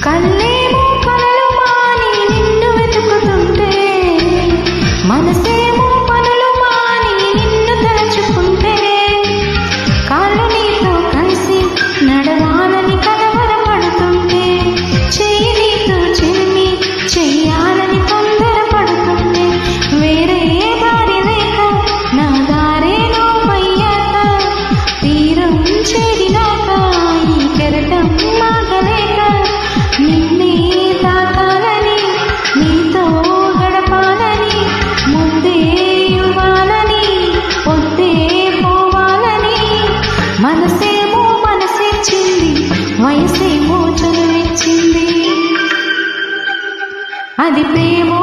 కళ్ళేమో కలలు మాని నిన్ను వెతుకుతుంటే, మనసేమో పనులు మాని నిన్ను తలుచుకుంటే, కాళ్ళు నీతో కలిసి నడవాలని కలవరపడుతుంటే, చెయ్యి నీతో చెల్లి చెయ్యాలని తొందరపడుతుంటే, వేరే దారి లేక నా దారేనో పయ్యాక, తీరం చేరినాక ఈ కెరటం మాగలేక, నిన్నే తాకాలని నీతో గడపాలని, ముందే ఇవ్వాలని పొద్దే పోవాలని, మనసేమో మనసిచ్చింది, వయసేమో చనువిచ్చింది, అది ప్రేమో